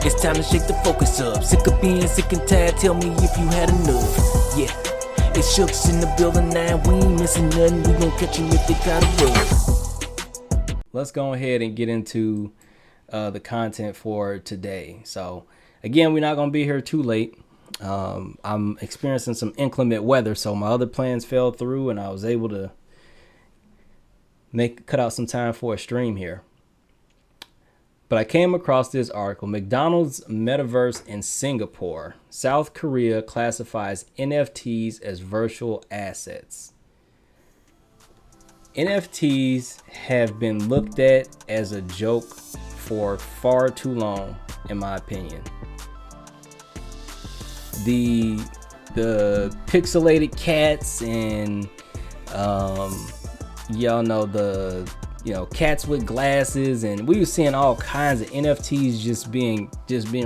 It's time to shake the focus up. Sick of being sick and tired, tell me if you had enough. Yeah, it's Shook's in the building now. We ain't missing nothing, we gon' catch them if they got a rub. Let's go ahead and get into the content for today. So again, we're not gonna be here too late. I'm experiencing some inclement weather, so my other plans fell through and I was able to cut out some time for a stream here. But I came across this article. McDonald's metaverse in Singapore. South Korea classifies NFTs as virtual assets. NFTs have been looked at as a joke for far too long, in my opinion. The pixelated cats and y'all know the cats with glasses, and we were seeing all kinds of NFTs just being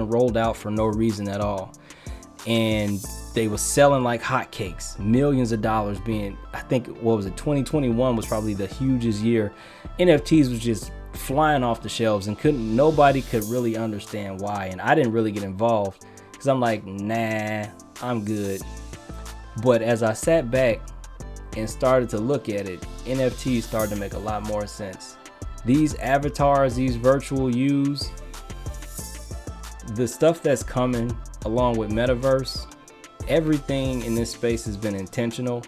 rolled out for no reason at all, and they were selling like hotcakes, millions of dollars being, I think, what was it, 2021 was probably the hugest year. NFTs was just flying off the shelves, and nobody could really understand why, and I didn't really get involved because I'm like, nah, I'm good. But as I sat back and started to look at it, NFTs started to make a lot more sense. These avatars, these virtual yous, the stuff that's coming along with metaverse, everything in this space has been intentional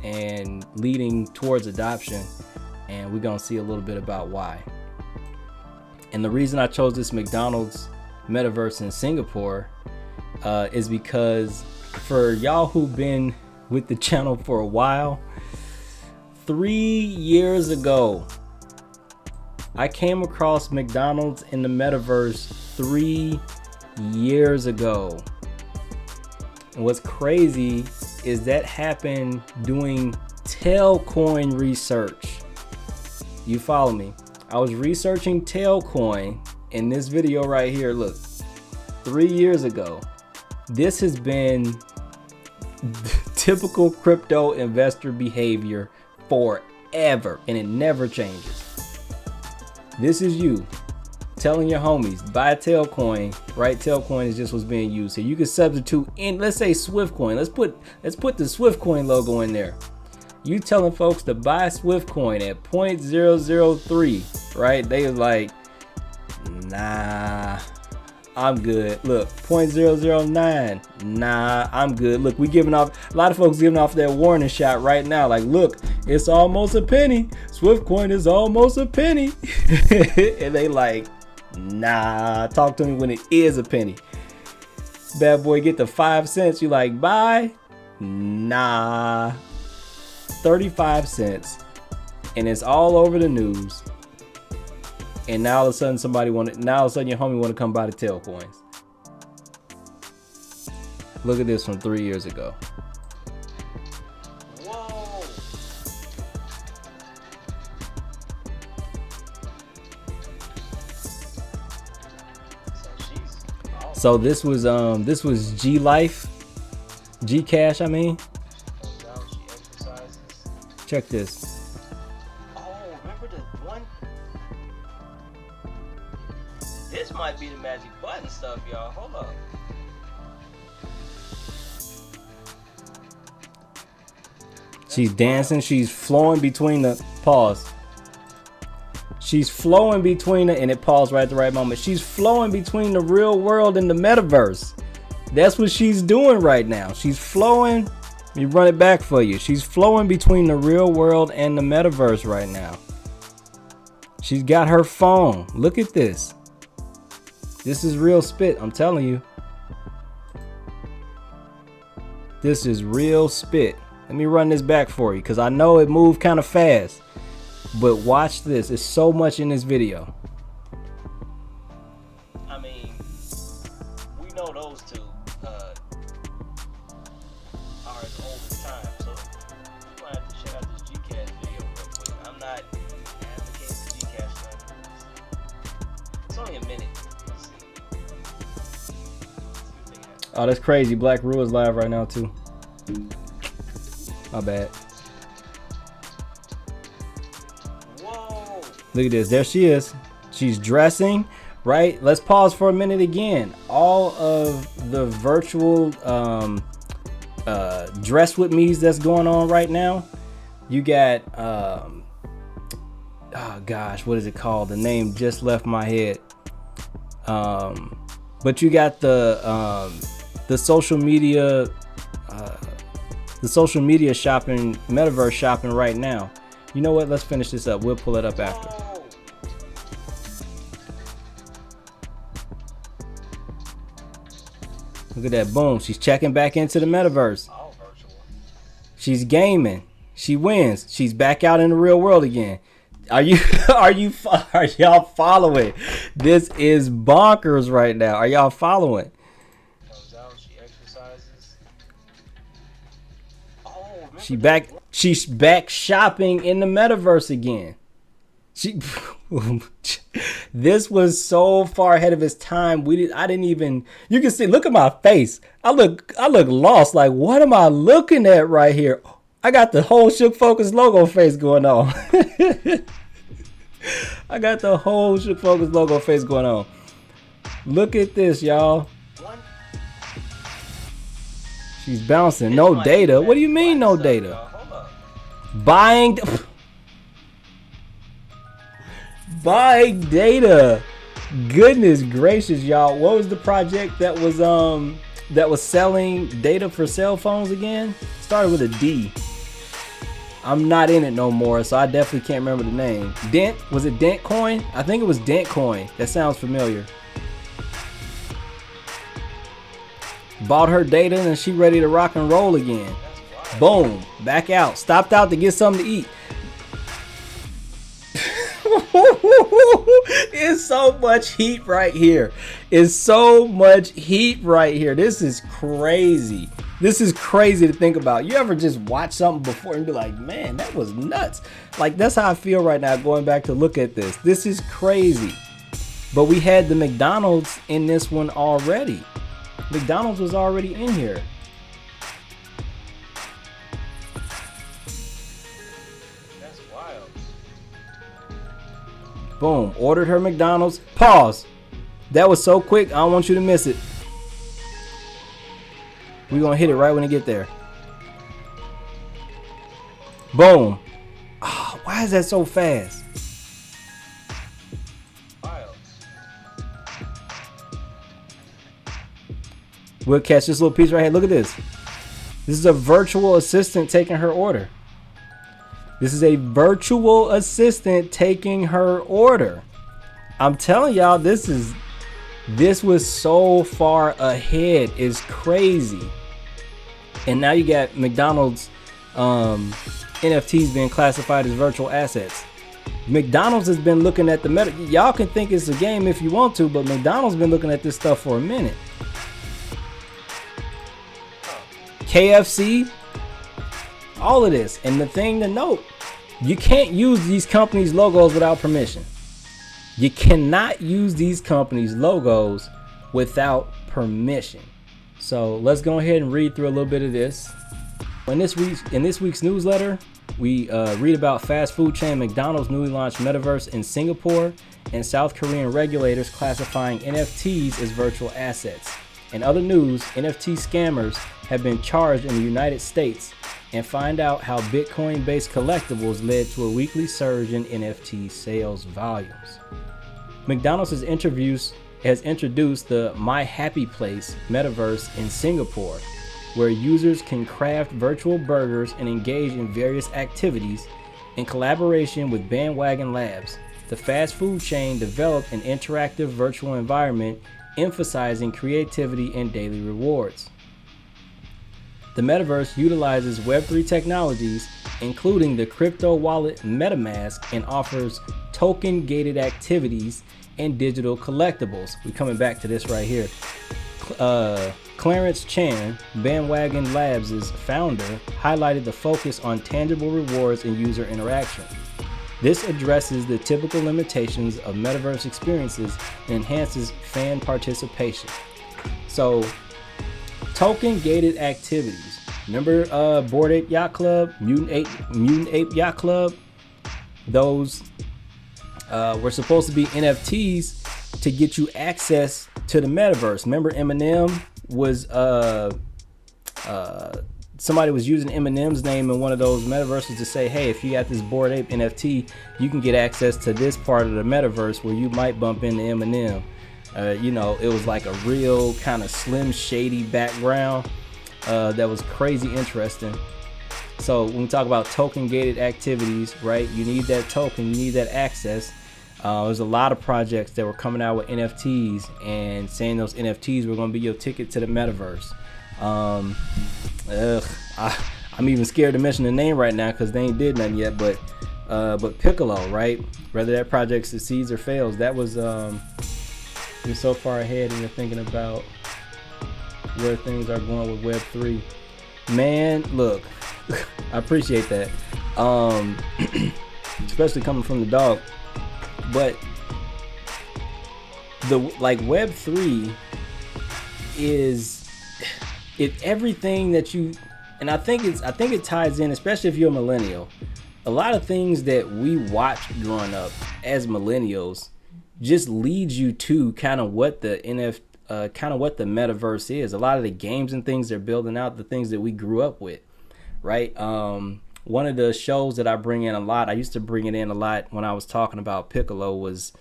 and leading towards adoption, and we're gonna see a little bit about why. And the reason I chose this McDonald's metaverse in Singapore is because for y'all who've been with the channel for a while, 3 years ago I came across McDonald's in the metaverse 3 years ago. And what's crazy is that happened doing Tailcoin research. You follow me? I was researching Tailcoin in this video right here. Look, 3 years ago. This has been typical crypto investor behavior forever, and it never changes. This is you telling your homies, buy Tailcoin, right? Tailcoin is just what's being used. So you can substitute in, let's say, SwiftCoin. Let's put the SwiftCoin logo in there. You telling folks to buy SwiftCoin at 0.003, right? They was like, nah, I'm good. Look, 0.009. Nah, I'm good. Look, we giving off, a lot of folks giving off that warning shot right now. Like, look, it's almost a penny. SwiftCoin is almost a penny. And they like, nah, talk to me when it is a penny. Bad boy get the 5 cents. You like, buy? Nah, 35 cents. And it's all over the news. And now all of a sudden your homie want to come buy the Tailcoins. Look at this from 3 years ago. Whoa. So this was G Life, G Cash, I mean. Check this. This might be the magic button stuff, y'all. Hold up. She's dancing. She's flowing between the pause. She's flowing between the, and it paused right at the right moment. She's flowing between the real world and the metaverse. That's what she's doing right now. She's flowing. Let me run it back for you. She's flowing between the real world and the metaverse right now. She's got her phone. Look at this. This is real spit, I'm telling you. This is real spit. Let me run this back for you because I know it moved kind of fast. But watch this. There's so much in this video. I mean, we know those two are as old as time. So we're going to have to check out this Gcash video real quick. I'm not advocating for Gcash. It's only a minute. Let's see. Oh, that's crazy. Black Rule is live right now too. My bad. Whoa. Look at this. There she is. She's dressing right? Let's pause for a minute again. All of the virtual dress with me's that's going on right now. You got oh gosh, what is it called? The name just left my head. But you got the social media shopping, metaverse shopping right now. You know what? Let's finish this up. We'll pull it up after. Look at that. Boom. She's checking back into the metaverse. All virtual. She's gaming. She wins. She's back out in the real world again. Are y'all following? This is bonkers right now. Are y'all following? Comes out, she exercises. She's back shopping in the metaverse again. This was so far ahead of its time. I didn't even, you can see, look at my face. I look lost. Like, what am I looking at right here? I got the whole ShookFocuz logo face going on. I got the whole ShookFocuz logo face going on. Look at this, y'all. She's bouncing. No data. What do you mean no data? Buying data. Goodness gracious, y'all. What was the project that was selling data for cell phones again? Started with a D. I'm not in it no more, so I definitely can't remember the name. Dent? Was it Dent Coin? I think it was Dent Coin. That sounds familiar. Bought her data and she ready to rock and roll again. Boom. Back out. Stopped out to get something to eat. It's so much heat right here. It's so much heat right here. This is crazy. This is crazy to think about. You ever just watch something before and be like, man, that was nuts. Like, that's how I feel right now going back to look at this. This is crazy. But we had the McDonald's in this one already. McDonald's was already in here. That's wild. Boom. Ordered her McDonald's. Pause. That was so quick. I don't want you to miss it. We're going to hit it right when it get there. Boom. Oh, why is that so fast? Wild. We'll catch this little piece right here. Look at this. This is a virtual assistant taking her order. This is a virtual assistant taking her order. I'm telling y'all, this was so far ahead. It's crazy. And now you got McDonald's NFTs being classified as virtual assets. McDonald's has been looking at the meta. Y'all can think it's a game if you want to, but McDonald's been looking at this stuff for a minute. KFC, all of this. And the thing to note, you can't use these companies' logos without permission. You cannot use these companies' logos without permission. So let's go ahead and read through a little bit of this. In this week's newsletter, we read about fast food chain McDonald's newly launched metaverse in Singapore and South Korean regulators classifying NFTs as virtual assets. In other news, NFT scammers have been charged in the United States, and find out how Bitcoin-based collectibles led to a weekly surge in NFT sales volumes. McDonald's has introduced the My Happy Place metaverse in Singapore, where users can craft virtual burgers and engage in various activities. In collaboration with Bandwagon Labs, the fast food chain developed an interactive virtual environment emphasizing creativity and daily rewards. The metaverse utilizes Web3 technologies, including the crypto wallet MetaMask, and offers token-gated activities and digital collectibles. We're coming back to this right here. Clarence Chan, Bandwagon Labs' founder, highlighted the focus on tangible rewards and user interaction. This addresses the typical limitations of metaverse experiences and enhances fan participation. So, token-gated activities. Remember Bored Ape Yacht Club, Mutant Ape Yacht Club? Those were supposed to be NFTs to get you access to the metaverse. Remember Eminem was somebody was using Eminem's name in one of those metaverses to say, hey, if you got this Bored Ape NFT, you can get access to this part of the metaverse where you might bump into Eminem. It was like a real kind of slim shady background that was crazy interesting. So when we talk about token gated activities, right, you need that token, you need that access. There's a lot of projects that were coming out with NFTs and saying those NFTs were going to be your ticket to the metaverse. I'm even scared to mention the name right now because they ain't did nothing yet, but Piccolo, right, whether that project succeeds or fails, that was you're so far ahead and you're thinking about where things are going with Web3. Man, look, I appreciate that, especially coming from the dog. But Web3 is everything that you, and I think it ties in, especially if you're a millennial. A lot of things that we watched growing up as millennials just leads you to kind of what the metaverse is. A lot of the games and things they're building out, the things that we grew up with, right? One of the shows that I bring in a lot, I used to bring it in a lot when I was talking about Piccolo, was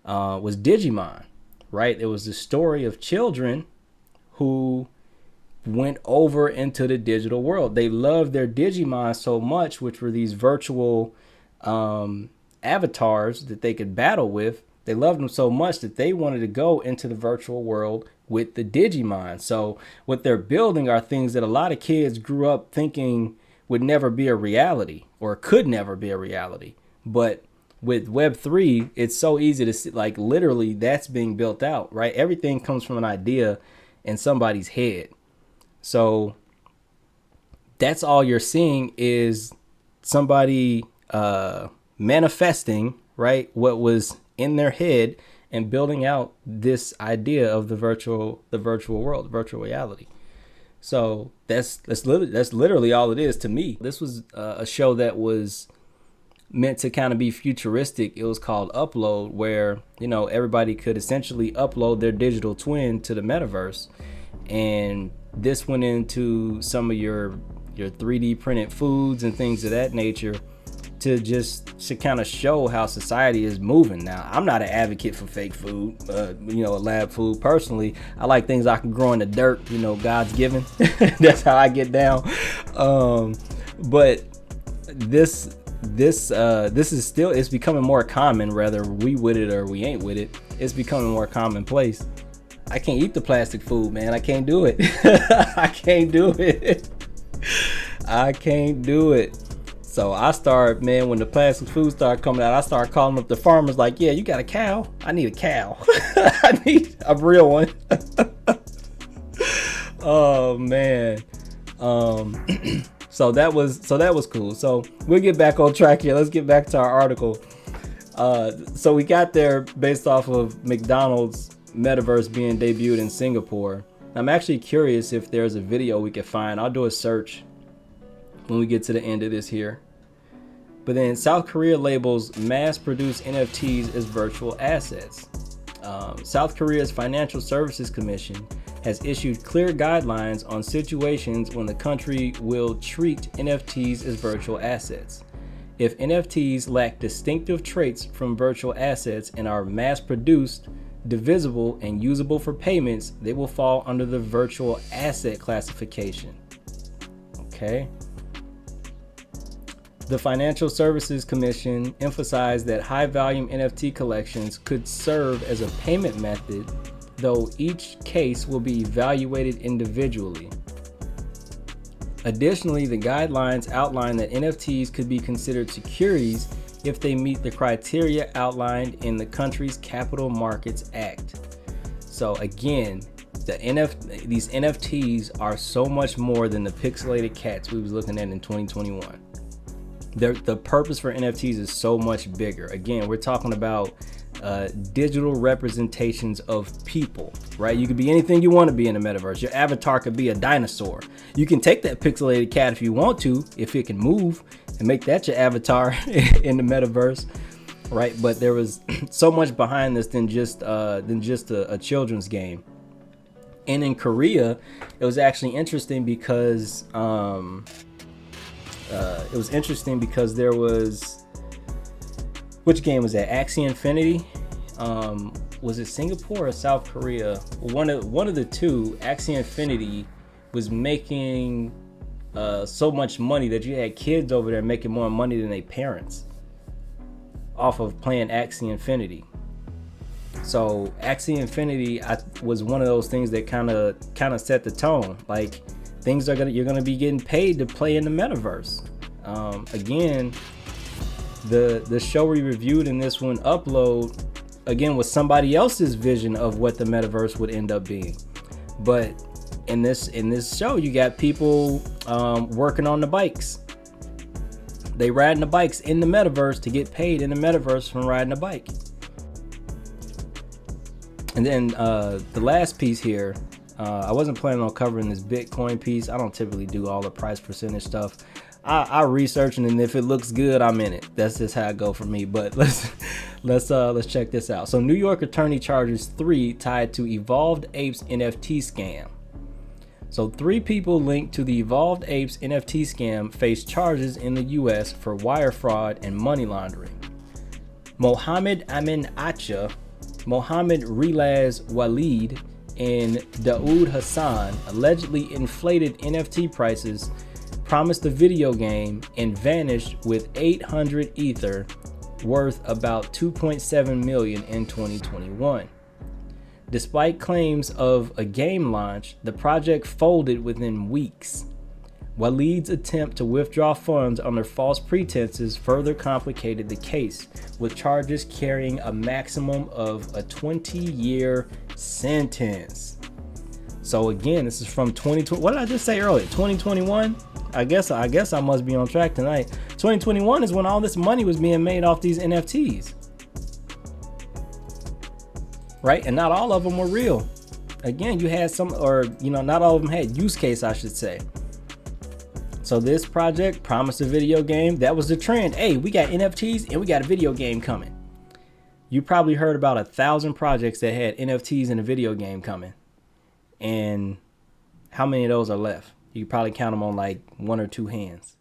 Digimon, right? It was the story of children who went over into the digital world. They loved their Digimon so much, which were these virtual avatars that they could battle with. They loved them so much that they wanted to go into the virtual world with the Digimon. So what they're building are things that a lot of kids grew up thinking would never be a reality or could never be a reality. But with Web3, it's so easy to see, like literally that's being built out, right? Everything comes from an idea in somebody's head. So that's all you're seeing is somebody manifesting, right, what was in their head and building out this idea of the virtual world, virtual reality. So that's literally all it is to me. This was a show that was meant to kind of be futuristic. It was called Upload, where everybody could essentially upload their digital twin to the metaverse, and this went into some of your 3D printed foods and things of that nature to kind of show how society is moving. Now, I'm not an advocate for fake food, lab food. Personally, I like things I can grow in the dirt, God's given. That's how I get down. But this is still, it's becoming more common, whether we with it or we ain't with it. It's becoming more commonplace. I can't eat the plastic food, man. I can't do it. I can't do it. So I start, man, when the plastic food started coming out, I started calling up the farmers like, yeah, you got a cow? I need a cow. I need a real one. Oh, man. So that was cool. So we'll get back on track here. Let's get back to our article. So we got there based off of McDonald's metaverse being debuted in Singapore. I'm actually curious if there's a video we could find. I'll do a search when we get to the end of this here. But then South Korea labels mass-produced NFTs as virtual assets. South Korea's Financial Services Commission has issued clear guidelines on situations when the country will treat NFTs as virtual assets. If NFTs lack distinctive traits from virtual assets and are mass-produced, divisible, and usable for payments, they will fall under the virtual asset classification. Okay. The Financial Services Commission emphasized that high-volume NFT collections could serve as a payment method, though each case will be evaluated individually. Additionally, the guidelines outline that NFTs could be considered securities if they meet the criteria outlined in the country's Capital Markets Act. So again, these NFTs are so much more than the pixelated cats we was looking at in 2021. The purpose for NFTs is so much bigger. Again, we're talking about digital representations of people, right? You could be anything you want to be in the metaverse. Your avatar could be a dinosaur. You can take that pixelated cat if you want to, if it can move, and make that your avatar in the metaverse. right? But there was so much behind this than just a children's game. And in Korea, it was actually interesting because there was, which game was that? Axie Infinity. Was it Singapore or South Korea? One of the two. Axie Infinity was making so much money that you had kids over there making more money than their parents off of playing Axie Infinity. So Axie Infinity was one of those things that kind of set the tone. Like, you're gonna be getting paid to play in the metaverse. Again, the show we reviewed in this one, Upload, again, was somebody else's vision of what the metaverse would end up being. But in this show, you got people working on the bikes. They riding the bikes in the metaverse to get paid in the metaverse from riding a bike. And then the last piece here, I wasn't planning on covering this Bitcoin piece. I don't typically do all the price percentage stuff. I research, and if it looks good, I'm in it. That's just how I go for me. But let's check this out. So New York attorney charges 3 tied to Evolved Apes NFT scam. So 3 people linked to the Evolved Apes NFT scam face charges in the U.S. for wire fraud and money laundering. Mohammed Amin Acha, Mohammed Relaz Walid, and Daoud Hassan allegedly inflated NFT prices, promised a video game, and vanished with 800 Ether, worth about 2.7 million in 2021. Despite claims of a game launch, the project folded within weeks. Walid's attempt to withdraw funds under false pretenses further complicated the case, with charges carrying a maximum of a 20-year sentence. So again, this is from 2020. What did I just say earlier? 2021? I guess I must be on track tonight. 2021 is when all this money was being made off these NFTs. Right? And not all of them were real. Again, you had some, or not all of them had use case, I should say. So this project promised a video game. That was the trend. Hey, we got NFTs and we got a video game coming. You probably heard about 1,000 projects that had NFTs and a video game coming. And how many of those are left? You can probably count them on like 1 or 2 hands.